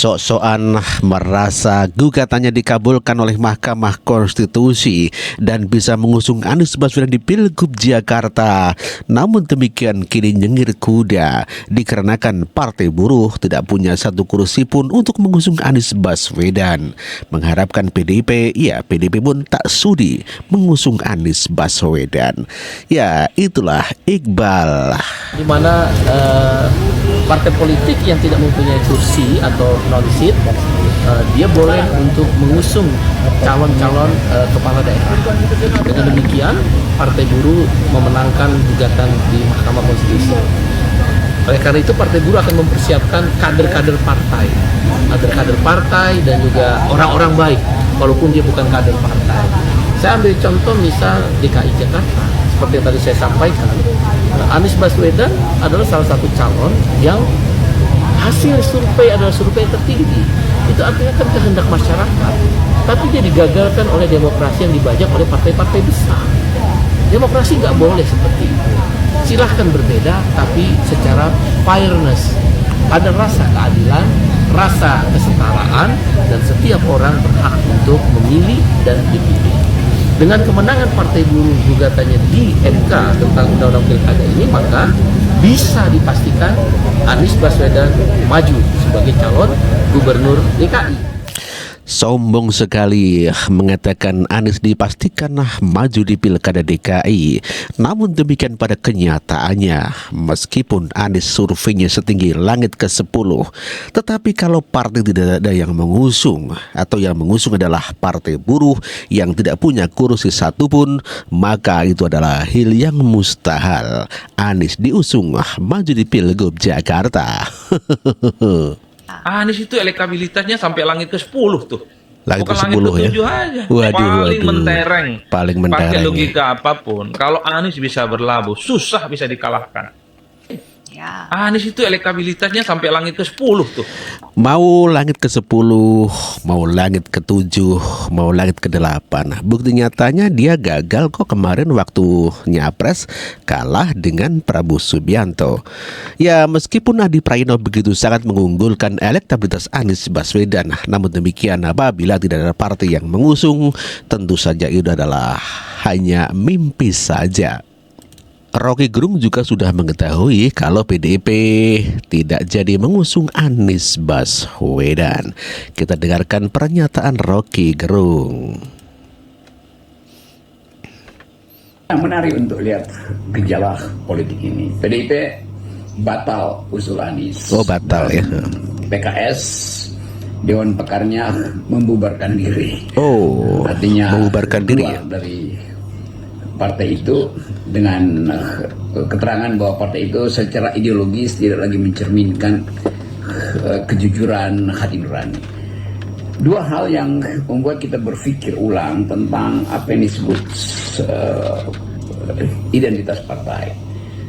sok-sokan merasa gugatannya dikabulkan oleh Mahkamah Konstitusi dan bisa mengusung Anies Baswedan di Pilgub Jakarta. Namun demikian kini nyengir kuda dikarenakan Partai Buruh tidak punya satu kursi pun untuk mengusung Anies Baswedan. Mengharapkan PDIP, ya PDIP pun tak sudi mengusung Anies Baswedan. Ya itulah Iqbal. Di mana partai politik yang tidak mempunyai kursi atau non seat, dia boleh untuk mengusung calon-calon kepala daerah. Dengan demikian, Partai Buruh memenangkan gugatan di Mahkamah Konstitusi. Oleh karena itu, Partai Buruh akan mempersiapkan kader-kader partai dan juga orang-orang baik, walaupun dia bukan kader partai. Saya ambil contoh misal DKI Jakarta, seperti yang tadi saya sampaikan, Anies Baswedan adalah salah satu calon yang hasil survei adalah survei tertinggi. Itu artinya kan kehendak masyarakat, tapi dia digagalkan oleh demokrasi yang dibajak oleh partai-partai besar. Demokrasi nggak boleh seperti itu. Silahkan berbeda, tapi secara fairness. Ada rasa keadilan, rasa kesetaraan, dan setiap orang berhak untuk memilih dan dipilih. Dengan kemenangan Partai Buruh gugatannya di MK tentang Undang-Undang Pilkada ini, maka bisa dipastikan Anies Baswedan maju sebagai calon gubernur DKI. Sombong sekali mengatakan Anies dipastikan maju di Pilkada DKI. Namun demikian pada kenyataannya, meskipun Anies surveinya setinggi langit ke-10, tetapi kalau partai tidak ada yang mengusung, atau yang mengusung adalah Partai Buruh yang tidak punya kursi satupun, maka itu adalah hal yang mustahil. Anies diusung maju di Pilgub Jakarta. Anies itu elektabilitasnya sampai langit ke-10 tuh. Langit bukan ke-10 langit ke-7 ya. aja. Waduh. Paling mentereng. Pakai Ya. logika apapun, kalau Anies bisa berlabuh, susah bisa dikalahkan. Ya. Anies itu elektabilitasnya sampai langit ke-10 tuh. Mau langit ke-10, mau langit ke-7, mau langit ke-8. Bukti nyatanya dia gagal kok kemarin waktu nyapres, kalah dengan Prabowo Subianto. Ya meskipun Adi Prayitno begitu sangat mengunggulkan elektabilitas Anies Baswedan, namun demikian apabila tidak ada partai yang mengusung, tentu saja itu adalah hanya mimpi saja. Rocky Gerung juga sudah mengetahui kalau PDIP tidak jadi mengusung Anies Baswedan. Kita dengarkan pernyataan Rocky Gerung. Yang menarik untuk lihat gejala politik ini. PDIP batal usul Anies. Oh batal ya. PKS Dewan Pekarnya membubarkan diri. Oh, artinya membubarkan diri ya? Dari partai itu dengan keterangan bahwa partai itu secara ideologis tidak lagi mencerminkan kejujuran hati nurani. Dua hal yang membuat kita berpikir ulang tentang apa yang disebut identitas partai.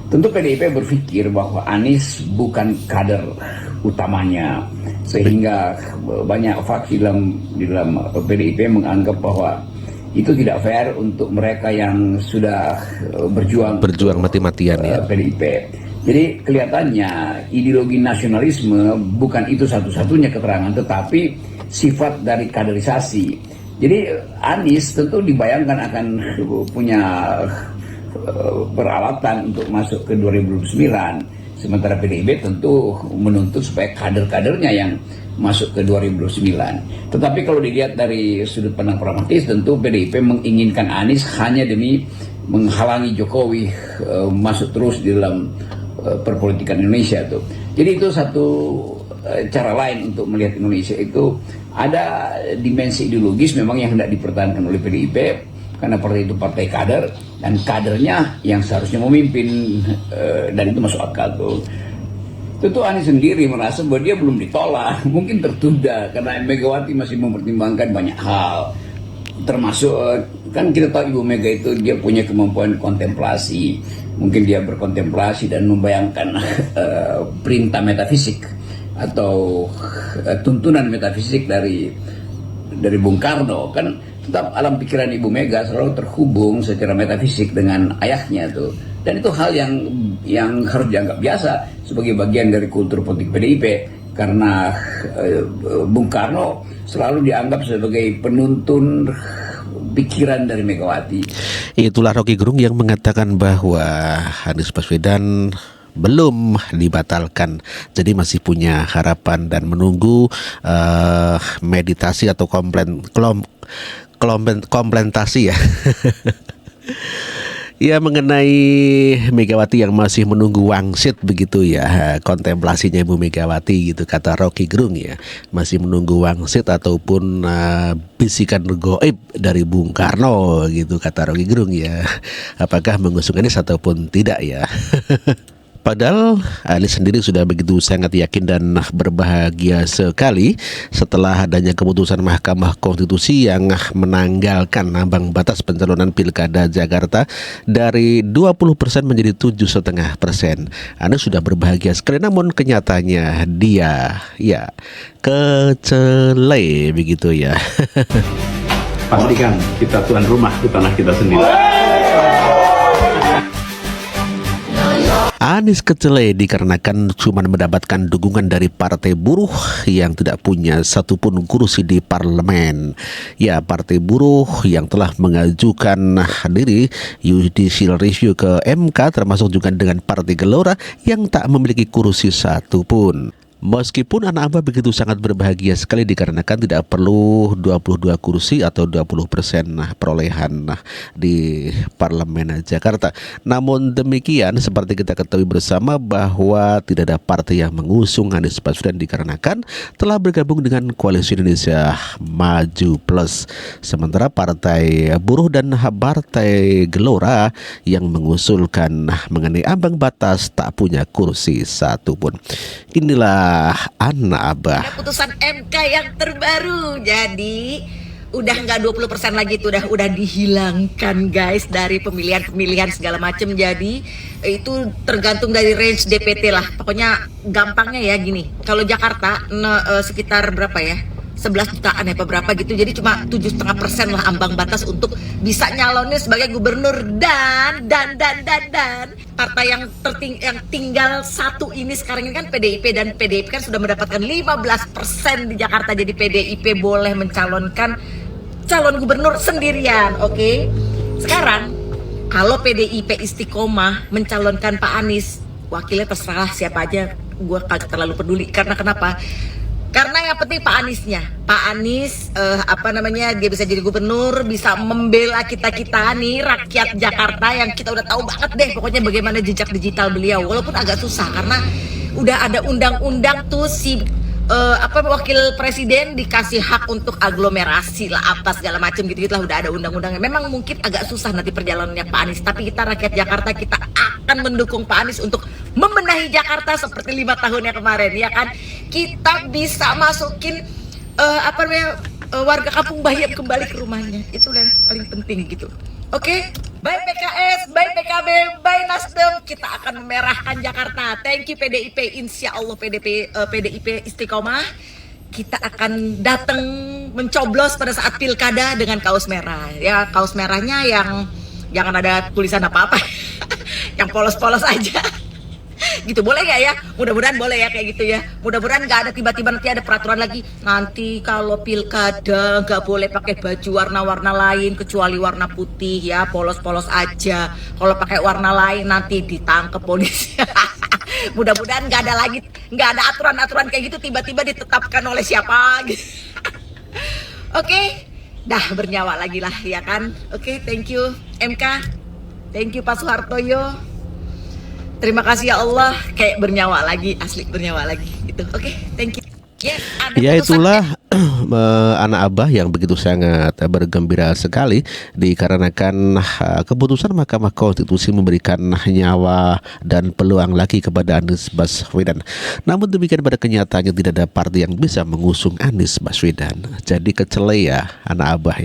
Tentu PDIP berpikir bahwa Anies bukan kader utamanya, sehingga banyak faksi di dalam PDIP menganggap bahwa itu tidak fair untuk mereka yang sudah berjuang mati-matian ya PDIP. Jadi kelihatannya ideologi nasionalisme bukan itu satu-satunya keterangan, tetapi sifat dari kaderisasi. Jadi Anies tentu dibayangkan akan punya peralatan untuk masuk ke 2009. Sementara PDIP tentu menuntut supaya kader-kadernya yang masuk ke 2009. Tetapi kalau dilihat dari sudut pandang pragmatis, tentu PDIP menginginkan Anies hanya demi menghalangi Jokowi masuk terus di dalam perpolitikan Indonesia tuh. Jadi itu satu cara lain untuk melihat Indonesia. Itu ada dimensi ideologis memang yang hendak dipertahankan oleh PDIP, karena partai itu partai kader dan kadernya yang seharusnya memimpin, dan itu masuk akal tuh. Tentu Anies sendiri merasa bahwa dia belum ditolak, mungkin tertunda karena Megawati masih mempertimbangkan banyak hal, termasuk kan kita tahu Ibu Mega itu dia punya kemampuan kontemplasi, mungkin dia berkontemplasi dan membayangkan perintah metafisik atau tuntunan metafisik dari Bung Karno. Kan tetap alam pikiran Ibu Mega selalu terhubung secara metafisik dengan ayahnya tuh. Dan itu hal yang harus dianggap biasa sebagai bagian dari kultur politik PDIP. karena Bung Karno selalu dianggap sebagai penuntun pikiran dari Megawati. Itulah Rocky Gerung yang mengatakan bahwa Anies Baswedan belum dibatalkan, jadi masih punya harapan dan menunggu meditasi atau komplementasi ya. Ya, mengenai Megawati yang masih menunggu wangsit begitu ya, kontemplasinya Ibu Megawati gitu kata Rocky Gerung ya, masih menunggu wangsit ataupun bisikan goib dari Bung Karno gitu kata Rocky Gerung ya, apakah mengusung Anies ataupun tidak ya. Padahal Anies sendiri sudah begitu sangat yakin dan berbahagia sekali setelah adanya keputusan Mahkamah Konstitusi yang menanggalkan ambang batas pencalonan Pilkada Jakarta dari 20% menjadi 7,5%. Anies sudah berbahagia sekali, namun kenyataannya dia ya kecele begitu ya. Pastikan kita tuan rumah di tanah kita sendiri. Anies kecele dikarenakan cuma mendapatkan dukungan dari partai buruh yang tidak punya satupun kursi di parlemen. Ya, partai buruh yang telah mengajukan diri judicial review ke MK, termasuk juga dengan partai Gelora yang tak memiliki kursi satupun. Meskipun anak Abah begitu sangat berbahagia sekali dikarenakan tidak perlu 22 kursi atau 20% perolehan di Parlemen Jakarta. Namun demikian, seperti kita ketahui bersama bahwa tidak ada partai yang mengusung Anies Baswedan dikarenakan telah bergabung dengan Koalisi Indonesia Maju Plus. Sementara Partai Buruh dan Partai Gelora yang mengusulkan mengenai ambang batas tak punya kursi satupun. Inilah anak Abah. Putusan MK yang terbaru, jadi udah nggak 20% lagi tuh, udah dihilangkan guys dari pemilihan segala macam. Jadi itu tergantung dari range DPT lah. Pokoknya gampangnya ya gini, kalau Jakarta sekitar berapa ya, 11 jutaan ya berapa gitu, jadi cuma 7,5% lah ambang batas untuk bisa nyalonin sebagai gubernur. Dan partai yang tinggal satu ini sekarang ini kan PDIP, dan PDIP kan sudah mendapatkan 15% di Jakarta, jadi PDIP boleh mencalonkan calon gubernur sendirian. Oke. Sekarang kalau PDIP Istiqomah mencalonkan Pak Anies, wakilnya terserah siapa aja, gue kagak terlalu peduli. Karena kenapa? Karena yang penting Pak Aniesnya. Pak Anies dia bisa jadi gubernur, bisa membela kita nih rakyat Jakarta yang kita udah tahu banget deh pokoknya bagaimana jejak digital beliau. Walaupun agak susah karena udah ada undang-undang tuh si wakil presiden dikasih hak untuk aglomerasi lah apa segala macam gitu lah, udah ada undang-undangnya. Memang mungkin agak susah nanti perjalanannya Pak Anies, tapi kita rakyat Jakarta kita akan mendukung Pak Anies untuk membenahi Jakarta seperti 5 tahunnya kemarin ya kan. Kita bisa masukin warga kampung Bayam kembali ke rumahnya, itu yang paling penting gitu. Oke? Baik PKS, baik PKB, baik Nasdem, kita akan memerahkan Jakarta. Thank you PDIP, insya Allah PDIP Istiqomah. Kita akan datang mencoblos pada saat pilkada dengan kaos merah. Ya, kaos merahnya yang jangan ada tulisan apa-apa, yang polos-polos aja. Gitu boleh nggak ya? Mudah-mudahan boleh ya kayak gitu ya. Mudah-mudahan nggak ada tiba-tiba nanti ada peraturan lagi. Nanti kalau pilkada nggak boleh pakai baju warna-warna lain kecuali warna putih ya, polos-polos aja. Kalau pakai warna lain nanti ditangkap polisi. Mudah-mudahan nggak ada aturan-aturan kayak gitu tiba-tiba ditetapkan oleh siapa. Oke, dah bernyawa lagi lah ya kan. Oke, thank you MK, thank you Pak Soehartoyo. Terima kasih ya Allah, kayak bernyawa lagi, asli bernyawa lagi gitu. Oke, thank you. Yes, ya itulah anak Abah yang begitu sangat bergembira sekali dikarenakan keputusan Mahkamah Konstitusi memberikan nyawa dan peluang lagi kepada Anies Baswedan. Namun demikian pada kenyataannya tidak ada partai yang bisa mengusung Anies Baswedan. Jadi kecele ya anak Abah ya.